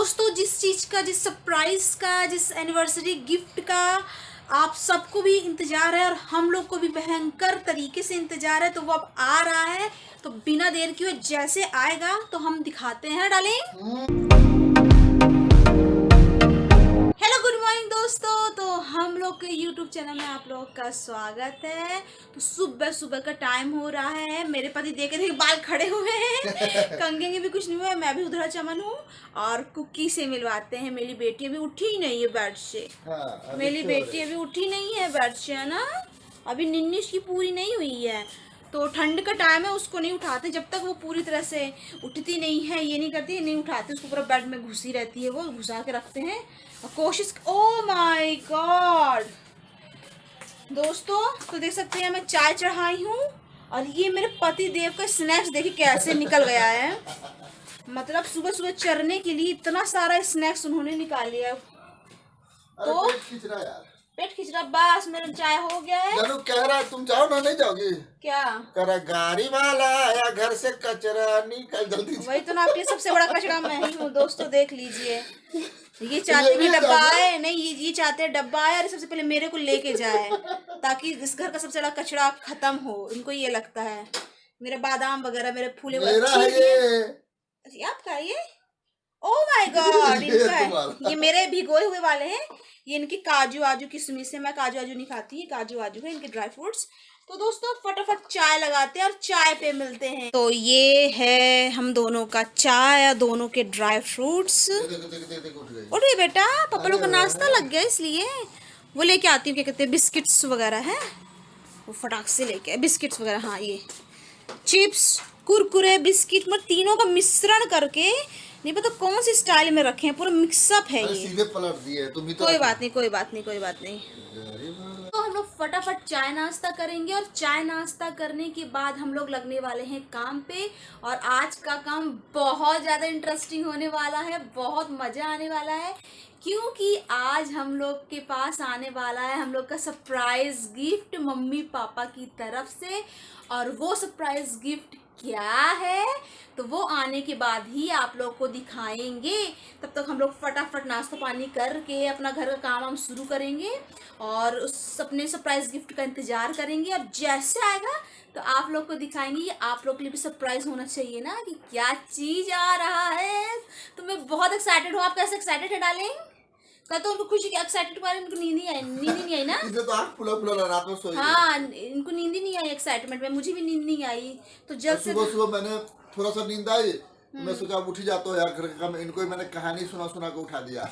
दोस्तों जिस चीज़ का, जिस सरप्राइज का, जिस एनिवर्सरी गिफ्ट का आप सबको भी इंतजार है और हम लोग को भी भयंकर तरीके से इंतजार है, तो वो अब आ रहा है। तो बिना देर किए जैसे आएगा तो हम दिखाते हैं डार्लिंग। हेलो गुड मॉर्निंग दोस्तों, तो हम लोग के यूट्यूब चैनल में आप लोगों का स्वागत है। तो सुबह सुबह का टाइम हो रहा है, मेरे पति देखे थे बाल खड़े हुए हैं कंघेंगे भी कुछ नहीं हुए, मैं भी उधर चमन हूँ। और कुकी से मिलवाते हैं, मेरी बेटी अभी उठी ही नहीं है बेड से। हाँ, मेरी बेटी अभी उठी नहीं है बेड से, है ना, अभी निन्नी उसकी पूरी नहीं हुई है। तो ठंड का टाइम है, उसको नहीं उठाते जब तक वो पूरी तरह से उठती नहीं है, ये नहीं करती, नहीं उठाते उसको, पूरा बेड में घुसी रहती है, वो घुसा के रखते हैं और कोशिश। ओ माय गॉड दोस्तों, तो देख सकते हैं मैं चाय चढ़ाई हूँ और ये मेरे पति देव का स्नैक्स देखिए कैसे निकल गया है। मतलब सुबह सुबह चरने के लिए इतना सारा स्नैक्स उन्होंने निकाल लिया। तो पेट खींच रहा है यार, पेट खींच रहा, बस मेरा चाय हो गया है। जानू कह रहा है तुम जाओ ना, नहीं जाओगी? क्या कह रहा गाड़ी वाला आया, घर से कचरा निकल जल्दी। वही तो ना, आपके लिए सबसे बड़ा कचरा मैं ही हूँ दोस्तों, देख लीजिए। ये चाहते हैं कि डब्बा आए, नहीं ये चाहते हैं डब्बा आए और सबसे पहले मेरे को लेके जाए ताकि इस घर का सबसे बड़ा कचरा खत्म हो। इनको ये लगता है मेरे बादाम वगैरह, मेरे फूले मेरा है ये। आपका ये, ओ माय गॉड इनका है तुम्हारा। ये, मेरे भिगोए हुए वाले हैं ये, इनकी काजू आजू किशमिश है। मैं काजू आजू नहीं खाती, ये काजू आजू है इनके ड्राई फ्रूट्स। तो दोस्तों फटाफट चाय लगाते हैं और चाय पे मिलते हैं। तो ये है हम दोनों का चाय, दोनों के ड्राई फ्रूट्स। उठ गई बेटा, पापा लोग का नाश्ता लग गया इसलिए वो लेके आती हूँ, क्या कहते हैं बिस्किट्स वगैरह है, वो फटाक से लेके बिस्किट्स वगैरह। हाँ ये चिप्स कुरकुरे बिस्किट, मतलब तीनों का मिश्रण करके, नहीं पता कौन सी स्टाइल में रखे हैं, पूरा मिक्सअप है ये। सीधे पलट दिए तुम ही तो। कोई बात नहीं कोई बात नहीं कोई बात नहीं। तो हम लोग फटाफट चाय नाश्ता करेंगे और चाय नाश्ता करने के बाद हम लोग लगने वाले हैं काम पे। और आज का काम बहुत ज़्यादा इंटरेस्टिंग होने वाला है, बहुत मज़ा आने वाला है, क्योंकि आज हम लोग के पास आने वाला है हम लोग का सरप्राइज गिफ्ट मम्मी पापा की तरफ से। और वो सरप्राइज गिफ्ट क्या है तो वो आने के बाद ही आप लोग को दिखाएंगे। तब तक हम लोग फटाफट नाश्ता पानी करके अपना घर का काम हम शुरू करेंगे और उस अपने सरप्राइज गिफ्ट का इंतजार करेंगे। अब जैसे आएगा तो आप लोग को दिखाएंगे। ये आप लोग के लिए भी सरप्राइज होना चाहिए ना कि क्या चीज आ रहा है। तो मैं बहुत एक्साइटेड हूँ। आप कैसे एक्साइटेड है डार्लिंग? कल तो उनको खुशी की एक्साइटेड के बारे में उनको नींद नहीं आई ना। इसे तो आँख फुला फुला रात में सोई। हाँ इनको नींद ही नहीं आई एक्साइटमेंट में, मुझे भी नींद नहीं आई। तो जब से सुबह सुबह मैंने थोड़ा सा नींद आई, मैं सोचा उठ ही जाता हूँ यार, घर का काम। इनको ही मैंने कहानी सुना सुना के उठा दिया।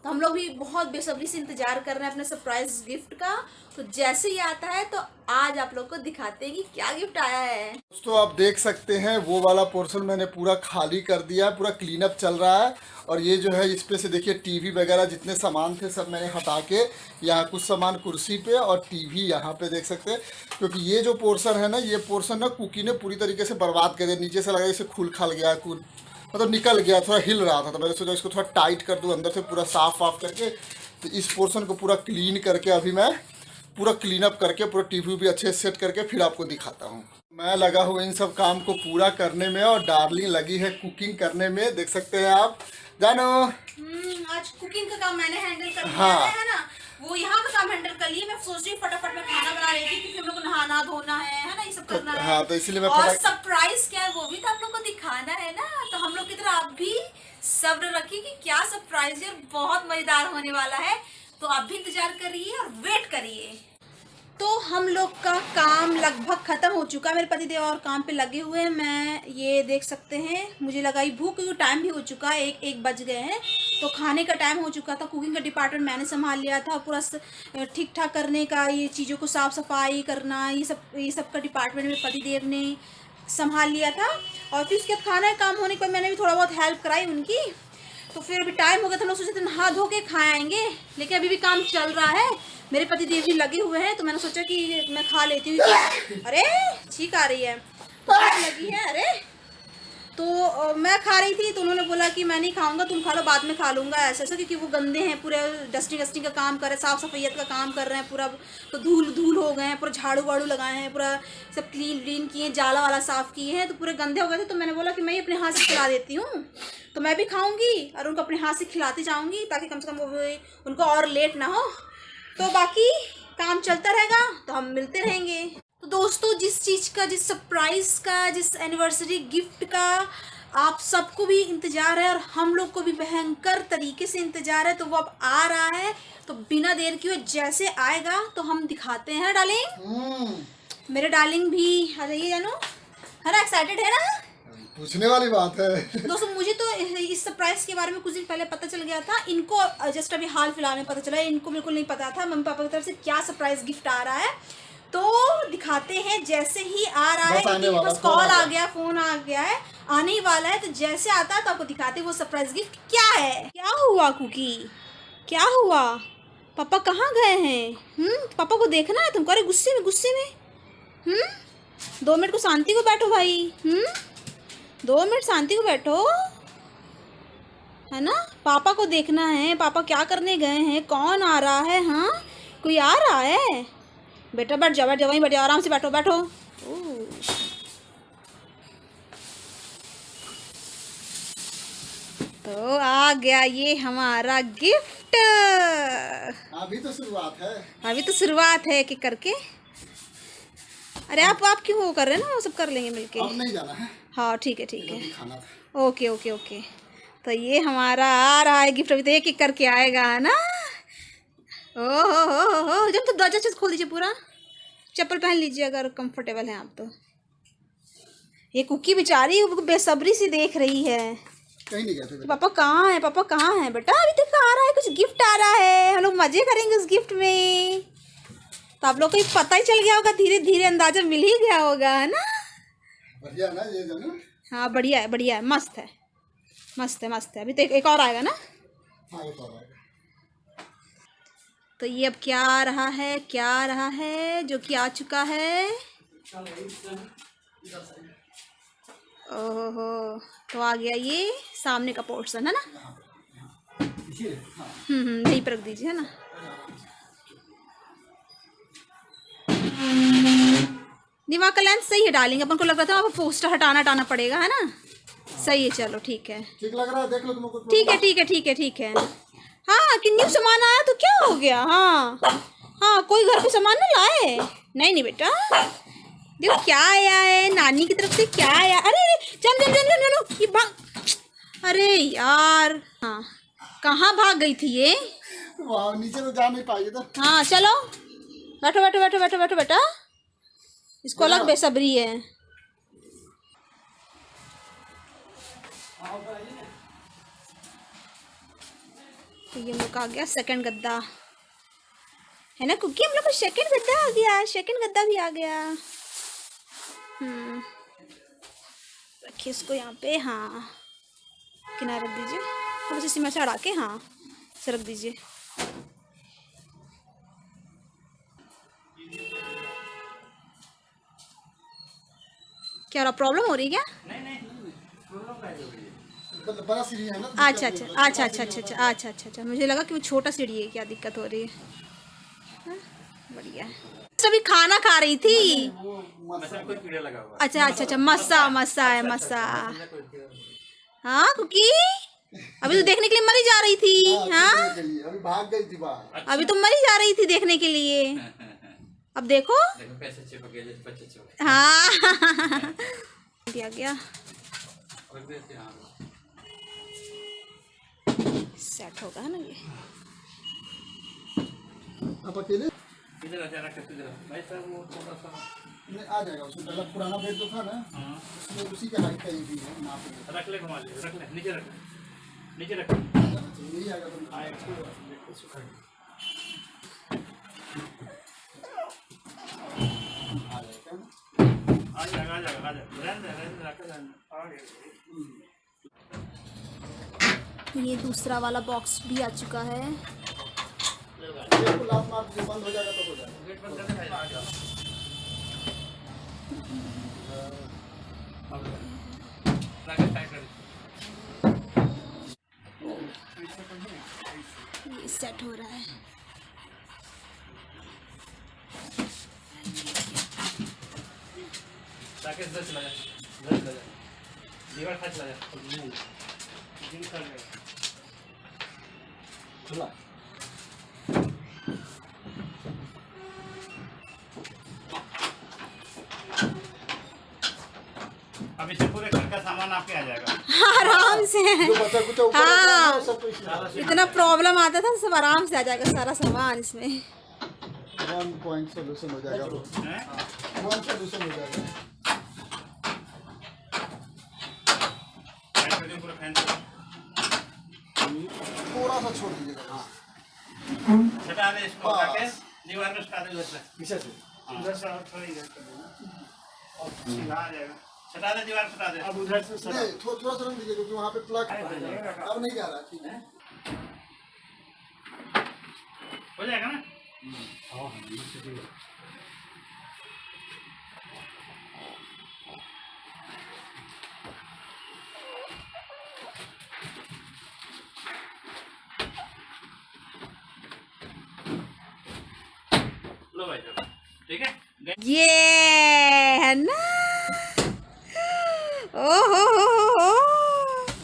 तो हम लोग भी बहुत बेसब्री से इंतजार कर रहे हैं अपने सरप्राइज गिफ्ट का। तो जैसे ही आता है तो आज आप लोग को दिखाते हैं कि क्या गिफ्ट आया है। दोस्तों आप देख सकते हैं वो वाला पोर्शन मैंने पूरा खाली कर दिया, पूरा क्लीन अप चल रहा है। और ये जो है इस पे से देखिए टीवी वगैरह जितने सामान थे सब मैंने हटा के, यहाँ कुछ सामान कुर्सी पे और टीवी यहाँ पे देख सकते हैं। क्योंकि ये जो पोर्शन है ना, ये पोर्शन ना कुकी ने पूरी तरीके से बर्बाद कर दिया। नीचे से लगा इसे खुल खाल गया, मतलब निकल गया, थोड़ा हिल रहा था। तो मैंने सोचा इसको थोड़ा टाइट कर दूँ अंदर से, पूरा साफ वाफ करके। तो इस पोर्शन को पूरा क्लीन करके अभी मैं पूरा क्लीन अप करके पूरा टीवी भी अच्छे से सेट करके फिर आपको दिखाता हूँ। मैं लगा हूँ इन सब काम को पूरा करने में और डार्लिंग लगी है कुकिंग करने में, देख सकते हैं आप। जानो आज कुकिंग का काम मैंने हैंडल कर लिया हाँ। है ना, वो यहाँ का काम हैंडल कर लिए। मैं सोच रही हूँ फटाफट में खाना बना रही थी क्योंकि हम लोग को नहाना धोना है ना, ये सब करना है। हाँ, तो इसीलिए मैं और सरप्राइज क्या है वो भी तो आप लोग को दिखाना है ना। तो हम लोग की तरह आप भी सब्र रखिए कि क्या सरप्राइज है, बहुत मजेदार होने वाला है। तो आप भी इंतजार करिए और वेट करिए। तो हम लोग का काम लगभग ख़त्म हो चुका है, मेरे पति देव और काम पे लगे हुए हैं। मैं ये देख सकते हैं, मुझे लगाई भूख क्योंकि टाइम भी हो चुका है, एक बज गए हैं। तो खाने का टाइम हो चुका था। कुकिंग का डिपार्टमेंट मैंने संभाल लिया था, पूरा ठीक ठाक करने का, ये चीज़ों को साफ़ सफाई करना, ये सब का डिपार्टमेंट मेरे पति देव ने संभाल लिया था। और फिर उसके बाद खाना का काम होने के बाद मैंने भी थोड़ा बहुत हेल्प कराई उनकी। तो फिर अभी टाइम हो गया था, लोग सोचे थे नहा धो के खाए आएंगे, लेकिन अभी भी काम चल रहा है। मेरे पति देव जी लगे हुए हैं तो मैंने सोचा कि मैं खा लेती हूँ। अरे छींक आ रही है तो भूख लगी है। अरे तो मैं खा रही थी तो उन्होंने बोला कि मैं नहीं खाऊंगा, तुम खा लो, बाद में खा लूँगा, ऐसा ऐसा, क्योंकि वो गंदे हैं पूरे, डस्टिंग का काम कर रहे हैं, साफ़ सफाइयत का काम कर रहे हैं पूरा, तो धूल धूल हो गए हैं, पूरा झाड़ू वाड़ू लगाए हैं, पूरा सब क्लीन किए, जाला वाला साफ़ किए हैं, तो पूरे गंदे हो गए थे। तो मैंने बोला कि मैं ही अपने हाथ से खिला देती हूँ, तो मैं भी खाऊँगी और उनको अपने हाथ से खिलाती जाऊँगी, ताकि कम से कम वो उनको और लेट ना हो। तो बाकी काम चलता रहेगा, तो हम मिलते रहेंगे। तो दोस्तों, जिस चीज़ का, जिस सरप्राइज़ का, जिस एनिवर्सरी गिफ्ट का आप सबको भी इंतज़ार है और हम लोग को भी भयंकर तरीके से इंतज़ार है, तो वो अब आ रहा है। तो बिना देर किए जैसे आएगा तो हम दिखाते हैं डार्लिंग। मेरे डार्लिंग भी आ जाइए, जानू है ना, एक्साइटेड है ना? पूछने वाली बात है। दोस्तों, मुझे तो इस सरप्राइज के बारे में कुछ दिन पहले पता चल गया था, इनको जस्ट अभी हाल फिलहाल में पता चला है, इनको बिल्कुल नहीं पता था मम्मी पापा की तरफ से क्या सरप्राइज गिफ्ट आ रहा है। तो दिखाते हैं, जैसे ही आ रहा है, बस कॉल आ गया, फोन आ गया है, आने ही वाला है, तो जैसे आता है तो आपको दिखाते हैं वो सरप्राइज गिफ्ट क्या है। क्या हुआ कुकी, क्या हुआ? पापा कहाँ गए हैं? पापा को देखना है तुमको? अरे गुस्से में 2 मिनट को शांति को बैठो भाई। 2 मिनट शांति को बैठो, है ना? पापा को देखना है, पापा क्या करने गए हैं, कौन आ रहा है? हाँ, कोई आ रहा है? बेटा बैठ जाओ, वहीं बैठ जाओ, आराम से बैठो। तो आ गया ये हमारा गिफ्ट। अभी तो शुरुआत है कि करके। अरे आप क्यों वो कर रहे हैं ना, वो सब कर लेंगे मिलके। अब नहीं जाना है। हाँ ठीक है। खाना था। ओके। तो ये हमारा आ रहा है गिफ्ट, अभी तो एक करके आएगा, है ना? ओहो, जब तो दरवाजा खोल दीजिए पूरा, चप्पल पहन लीजिए अगर कंफर्टेबल हैं आप तो। ये कुकी बेचारी बेसब्री से देख रही है। कहीं नहीं गए थे पापा कहाँ है बेटा? अभी तक आ रहा है, कुछ गिफ्ट आ रहा है, हम लोग मजे करेंगे उस गिफ्ट में। तो आप लोग को पता ही चल गया होगा, धीरे धीरे अंदाजा मिल ही गया होगा, है ना? बढ़िया ना ये जानो? हाँ बढ़िया है, मस्त है। अभी तो एक और आएगा ना? हाँ, एक और आएगा। तो ये अब क्या आ रहा है जो कि आ चुका है। ओहो, तो आ गया ये सामने का पोर्शन, है ना? यहीं पर रख दीजिए, है ना? दिमाग का लेंस सही है डालेंगे, अपन को लग रहा था अब पोस्टर हटाना पड़ेगा, है ना? सही है, चलो ठीक है। ठीक लग रहा है, देख लो तुमको। ठीक है। हाँ, कि न्यू सामान आया तो क्या हो गया? हाँ, कोई घर पे सामान ना लाए? नहीं बेटा, देखो क्या आया है, नानी की तरफ से क्या आया। अरे जानो ये भाग, अरे यार, हाँ कहाँ भाग गई थी ये? वाह, नीचे तो जा नहीं पाई तो। हाँ चलो, बैठो बेटा, इसको अलग बेसब्री है। तो ये हम लोग का आ गया सेकंड गद्दा, है ना कुकी? हम लोग को सेकंड गद्दा आ गया, सेकंड गद्दा भी आ गया। रखिए इसको यहाँ पे, हाँ किनारे रख दीजिए, थोड़ी सी सीमा चढ़ा के, हाँ से रख दीजिए। क्या रहा, प्रॉब्लम हो रही है क्या? नहीं, बड़ा सीढ़ी है ना। अच्छा, मुझे लगा कि वो छोटा सीढ़ी है, क्या दिक्कत हो रही है? बढ़िया है। अभी खाना खा रही थी। अच्छा, मस्सा है। हाँ कुकी, अभी तो देखने के लिए मरी जा रही थी। हाँ, अभी भाग गई थी बाहर। अभी तो मरी जा रही थी देखने के लिए, अब देखो। हाँ दिया गया, सेट होगा ना ये। आप अकेले? इधर भाई साहब, वो थोड़ा सा नहीं आ जाएगा, उसमें पहले पुराना बेड जो था ना, उसमें उसी के हाइट का ही है, नाप रख ले, घुमा ले, रख ले, नीचे रख, यही आएगा तुम। आ जाएगा, ये दूसरा वाला बॉक्स भी आ चुका है। बंद हो जाएगा तो हो जाएगा। गेट बंद करके आ जाओ। रख टाइट कर ये सेट हो रहा है। ताकि इधर चला जा, इधर चला जा, दीवार खा चला जा, जिम कर ले। खुला अब इससे पूरे घर का सामान आपके आ जाएगा। आराम से। जो बचा कुछ ऊपर हाँ। रखना है, वो सब कुछ यहाँ। इतना प्रॉब्लम आता था सब आराम से आ जाएगा सारा सामान इसमें। 1 पॉइंट सोल्यूशन हो जाएगा वो। हैं? 1 सोल्यूशन हो जाएगा। टाइट कर दो पूरा फैन से। थोड़ा सा छोड़ दीजिएगा। हटा दे इसको, बस। ताकि दीवार में हटा दे उधर से। पीछे से उधर से और थोड़ी इधर कर देना। और सीधा आ जाएगा। हटा दे दीवार, हटा दे। अब उधर से नहीं, थोड़ा सा रख दीजिए क्योंकि वहाँ पे प्लग अब नहीं जा रहा। ठीक है, हो जाएगा ना? लो भाई साहब, ठीक है? ये है ना। ओ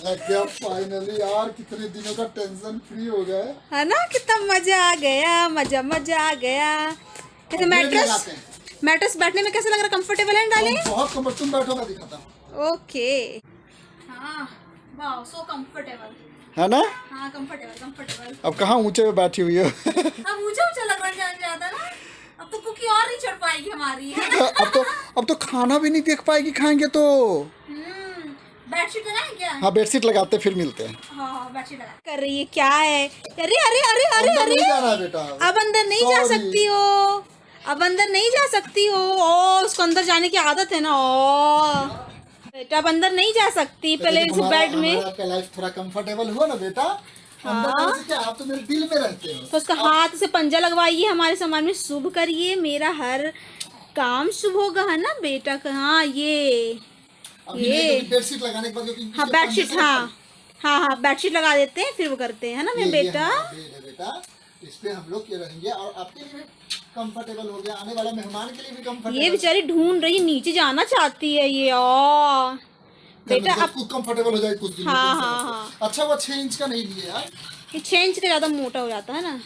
लग गया फाइनली यार। कितने दिनों का टेंशन फ्री हो गए। है ना, कितना मजा आ गया, मजा मजा आ गया। कैसे अब ये मैट्रेस लगाते हैं। मैट्रेस बैठने में कैसा लग रहा, कंफर्टेबल है डाले? बहुत कम्फर्ट, तुम बैठो मैं दिखाता हूँ। ओके। हाँ, वाह, सो कंफर्टेबल। है ना? हाँ, कंफर्टेबल कंफर्टेबल। अब कहाँ ऊंचे पे बैठी हुई हो। अब ऊंचा ऊंचा लग रहा है ज्यादा ना। अब तो कुकी और नहीं चढ़ पाएगी हमारी, है ना? अब तो खाना भी नहीं देख पाएगी खाएंगे तो। बेडशीट लगाएं क्या? हाँ, बेडशीट लगाते फिर मिलते हैं। हाँ, बेडशीट लगा कर रही है क्या है? अरे अरे अरे अरे अंदर अरे, नहीं जाना है बेटा। अब अंदर नहीं जा Sorry। सकती हो, अब अंदर नहीं जा सकती हो। ओ, उसको अंदर जाने की आदत है ना। ओ बेटा, अब अंदर नहीं जा सकती। पहले इस बेड में आपका लाइफ थोड़ा कंफर्टेबल हुआ ना बेटा। अंदर कैसे क्या, आप तो मेरे दिल में रहते हो। तो उसका हाथ से पंजा लगवाइए, हमारे सामान में शुभ करिए, मेरा हर काम शुभ होगा, है ना बेटा? हाँ, ये बेडशीट लगाने के बाद क्योंकि हाँ, बेडशीट, हाँ हाँ हाँ, बेडशीट लगा देते हैं फिर वो करते हैं, है ना मेरे बेटा? बेटा इस पे हम लोग ये रहेंगे और आपके लिए भी कंफर्टेबल हो गया, आने वाला मेहमान के लिए भी कंफर्टेबल। ये बेचारी ढूंढ रही, नीचे जाना चाहती है ये। ओ बेटा, अब कुछ कंफर्टेबल हो जाए कुछ दिन में, हाँ, तुम हाँ, समझो। हाँ। अच्छा वो 6 इंच का नहीं लिए यार। ये 6 इंच का ज्यादा मोटा हो जाता है ना।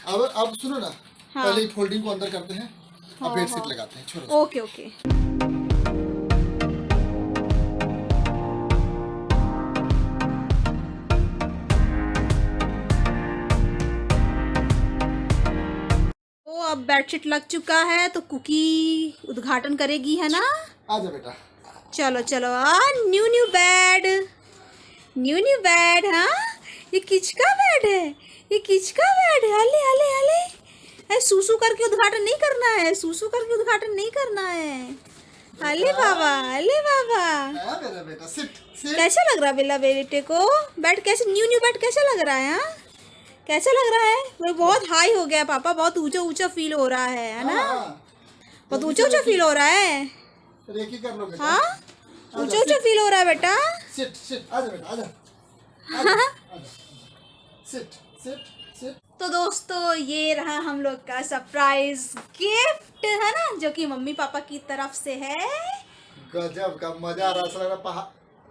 अब सुनो ना, हाँ। पहले ही फोल्डिंग को अंदर करते हैं, अब बेडशीट लगाते हैं। छोड़ो। Okay okay. तो अब बेडशीट लग चुका है, तो कुकी उद्घाटन करेगी, है ना? आजा बेटा। चलो चलो, new new bad, new new bad. हाँ, ये किसका बेड है? ये किसका बेड है? अले अले अले, सूसू करके उद्घाटन नहीं करना है, सूसू करके उद्घाटन नहीं करना है। अले बाबा, अले बाबा, हाँ, मेरा बेटा सिट सिट। कैसा लग रहा है बेला बेटे को? बेड कैसे, न्यू न्यू बेड कैसा लग रहा है? हाँ, कैसा लग रहा है? वो बहुत हाई हो गया पापा, बहुत ऊंचा ऊंचा फील हो रहा है ना? बहुत ऊंचा ऊंचा फील हो रहा है। रेकी कर लो बेटा। हाँ, ऊंचा ऊंचा फील हो रहा है बेटा। सिट सिट, आजा बेटा, आजा सिट सिट सिट। तो दोस्तों, ये रहा हम लोग का सरप्राइज गिफ्ट, है ना, जो कि मम्मी पापा की तरफ से है। गजब का मजा आ रहा है, ऐसा लग रहा है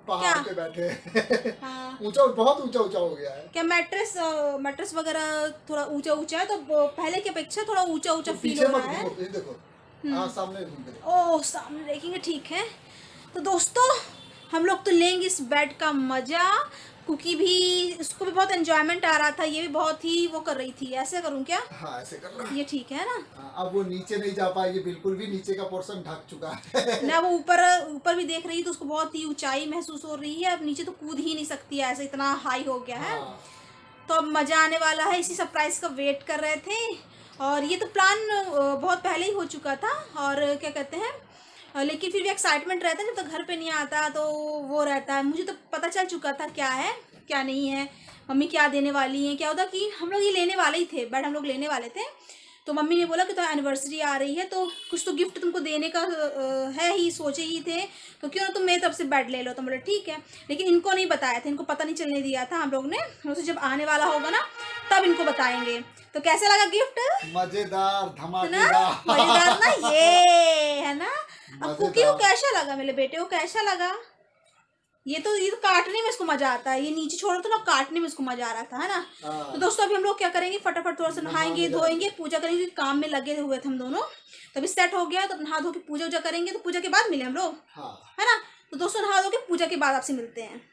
पहाड़ क्या? पे बैठे। हाँ। ऊंचा, बहुत ऊंचा ऊंचा हो गया है। क्या मैट्रेस वगैरह थोड़ा ऊंचा ऊंचा है, तो पहले की अपेक्षा थोड़ा ऊंचा ऊंचा फील पीछे हो मत रहा है। घूमो, ये देखो। हाँ, सामने घूम के देखो। ओह, सामने देखेंगे, ठीक है। तो दोस्तों, हम लोग तो लेंगे इस बेड का मजा। कुकी भी, उसको भी बहुत एंजॉयमेंट आ रहा था, ये भी बहुत ही वो कर रही थी। ऐसे करूँ क्या? हाँ, ऐसे कर लो। ये ठीक है ना? हाँ, अब वो नीचे नहीं जा पाएगी बिल्कुल भी, नीचे का पोर्शन ढक चुका है। ना, वो ऊपर ऊपर भी देख रही है तो उसको बहुत ही ऊंचाई महसूस हो रही है। अब नीचे तो कूद ही नहीं सकती है, ऐसे इतना हाई हो गया है। हाँ। तो अब मज़ा आने वाला है, इसी सरप्राइज का वेट कर रहे थे। और ये तो प्लान बहुत पहले ही हो चुका था, और क्या कहते हैं, लेकिन फिर भी एक्साइटमेंट रहता है जब तक घर पे नहीं आता, तो वो रहता है। मुझे तो पता चल चुका था क्या है क्या नहीं है, मम्मी क्या देने वाली हैं। क्या होता कि हम लोग ये लेने वाले ही थे, बेड हम लोग लेने वाले थे, तो मम्मी ने बोला कि तो एनिवर्सरी आ रही है तो कुछ तो गिफ्ट तुमको देने का है ही, सोचे ही थे, तो क्यों ना तुम मेरी तरफ से बेड ले लो। तो बोले ठीक है, लेकिन इनको नहीं बताया था, इनको पता नहीं चलने दिया था हम लोग ने। तो जब आने वाला होगा ना तब इनको बताएंगे। तो कैसा लगा गिफ्ट? मजेदार, धमाकेदार, मजेदार ना ये, है ना। अब कुकी को कैसा लगा, मेरे बेटे को कैसा लगा? ये तो काटने में इसको मजा आता है, ये नीचे छोड़ो तो ना, काटने में इसको मजा आ रहा था, है ना। तो दोस्तों अभी हम लोग क्या करेंगे, फटाफट थोड़ा सा नहाएंगे, धोएंगे, पूजा करेंगे, काम में लगे हुए थे हम दोनों। तो अभी सेट हो गया, तो नहा धो के पूजा वूजा करेंगे, तो पूजा के बाद मिले हम लोग, है ना। तो दोस्तों नहा धो के पूजा के बाद आपसे मिलते हैं।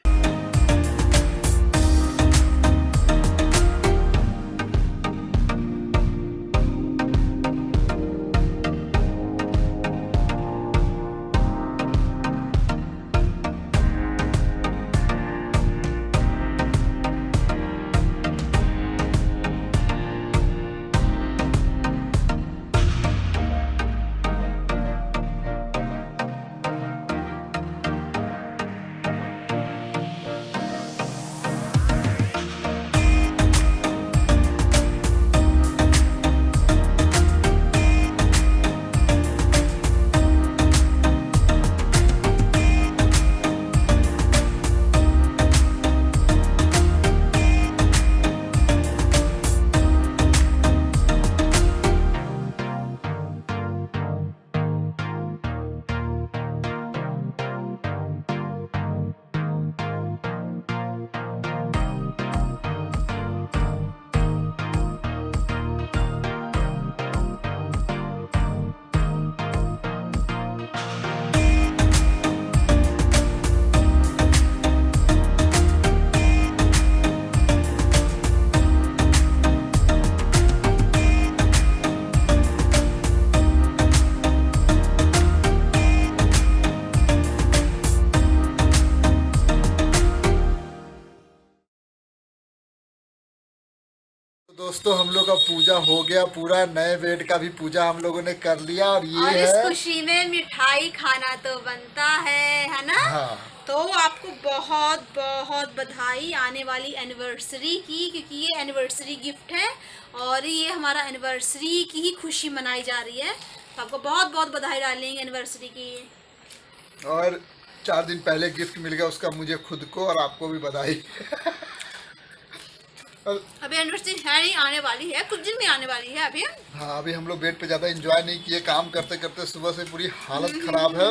दोस्तों हम लोग का पूजा हो गया पूरा, नए बेड का भी पूजा हम लोगों ने कर लिया। और ये और है, इस खुशी में मिठाई खाना तो बनता है ना। हाँ। तो आपको बहुत बहुत बधाई आने वाली एनिवर्सरी की, क्योंकि ये एनिवर्सरी गिफ्ट है और ये हमारा एनिवर्सरी की ही खुशी मनाई जा रही है। तो आपको बहुत बहुत बधाई डालेंगे एनिवर्सरी की। और 4 दिन पहले गिफ्ट मिल गया उसका मुझे खुद को, और आपको भी बधाई। अभी एनिवर्सरी है नहीं, आने वाली है, कुछ दिन में आने वाली है अभी। हाँ अभी हम लोग बेड पे ज़्यादा एंजॉय नहीं किए, काम करते करते सुबह से पूरी हालत खराब है।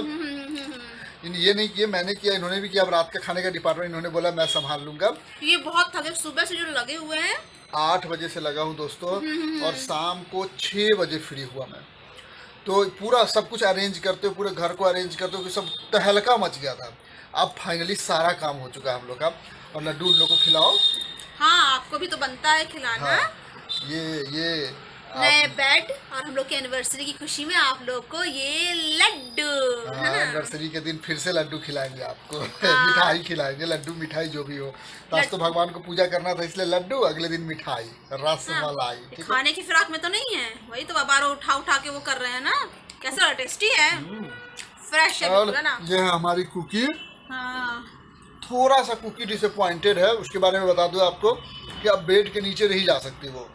ये नहीं किए, मैंने किया, इन्होंने भी किया। अब रात का खाने का डिपार्टमेंट इन्होंने बोला मैं संभाल लूंगा। ये बहुत थके, सुबह से जो लगे हुए हैं। 8 बजे से लगा हूँ दोस्तों, और शाम को 6 बजे फ्री हुआ मैं। तो पूरा सब कुछ अरेंज करते हुए, पूरे घर को अरेंज करते हुए सब तहलका मच गया था। अब फाइनली सारा काम हो चुका है हम लोग का। और लड्डू उन लोग को खिलाओ। हाँ आपको भी तो बनता है खिलाना। हाँ, ये नए बेड और हम लोग की एनिवर्सरी की खुशी में आप लोग को ये लड्डू, एनिवर्सरी के दिन फिर से लड्डू खिलाएंगे आपको। मिठाई खिलाएंगे, लड्डू मिठाई जो भी हो। तो आज तो भगवान को पूजा करना था इसलिए लड्डू, अगले दिन मिठाई, रसमलाई। ठीक है, खाने की फिराक में तो नहीं है, वही तो बार उठा उठा के वो कर रहे हैं ना। कैसा टेस्टी है, फ्रेश है और ना। ये है हमारी कुकी। हाँ थोड़ा सा कुकी डिसअपॉइंटेड है, उसके बारे में बता दूं आपको कि अब बेड के नीचे नहीं जा सकती। वो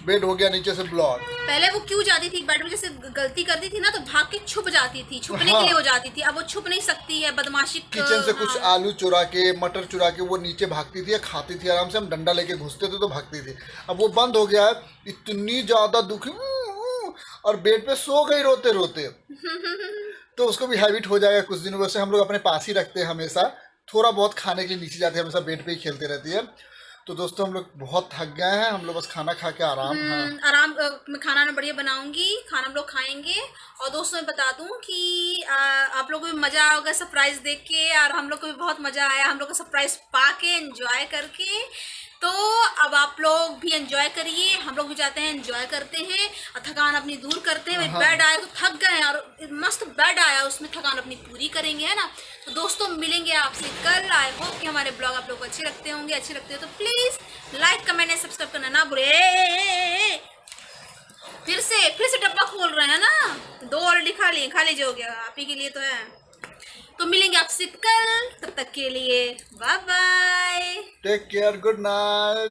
बेड हो गया नीचे से ब्लॉक। पहले वो क्यों जाती थी बेड में, जैसे गलती करती थी ना तो भाग के छुप जाती थी, छुपने के लिए हो जाती थी। अब वो छुप नहीं सकती है, बदमाशी। किचन से कुछ आलू चुरा के, मटर चुरा के वो नीचे भागती थी, खाती थी आराम से। हम डंडा लेके घुसते थे तो भागती थी। अब वो बंद हो गया है, इतनी ज्यादा दुखी, और बेड पे सो गई रोते रोते। तो उसको भी हैबिट हो जाएगा कुछ दिनों। वैसे हम लोग अपने पास ही रखते हैं हमेशा, थोड़ा बहुत खाने के लिए नीचे जाते हैं, हमेशा बेड पे ही खेलते रहती है। तो दोस्तों हम लोग बहुत थक गए हैं, हम लोग बस खाना खा के आराम। आराम मैं खाना ना बढ़िया बनाऊंगी, खाना हम लोग खाएंगे। और दोस्तों मैं बता दूं कि आप लोगों को भी मजा आएगा सरप्राइज देख के, और हम लोग को भी बहुत मजा आया हम लोग को सरप्राइज पा के, एंजॉय करके। तो अब आप लोग भी एंजॉय करिए, हम लोग भी जाते हैं एंजॉय करते हैं और थकान अपनी दूर करते हैं। बेड आया तो थक गए और मस्त बेड आया, उसमें थकान अपनी पूरी करेंगे, है ना। तो दोस्तों मिलेंगे आपसे कल। आई होप कि हमारे ब्लॉग आप लोग को अच्छे लगते होंगे। अच्छे लगते हो तो please like comment and subscribe करना ना भूले। फिर से डब्बा खोल रहे हैं ना, 2 ऑलरेडी खा लीजिए, हो गया आप ही के लिए तो है। तो मिलेंगे आपसे कल, तब तक के लिए bye bye, take care, good night.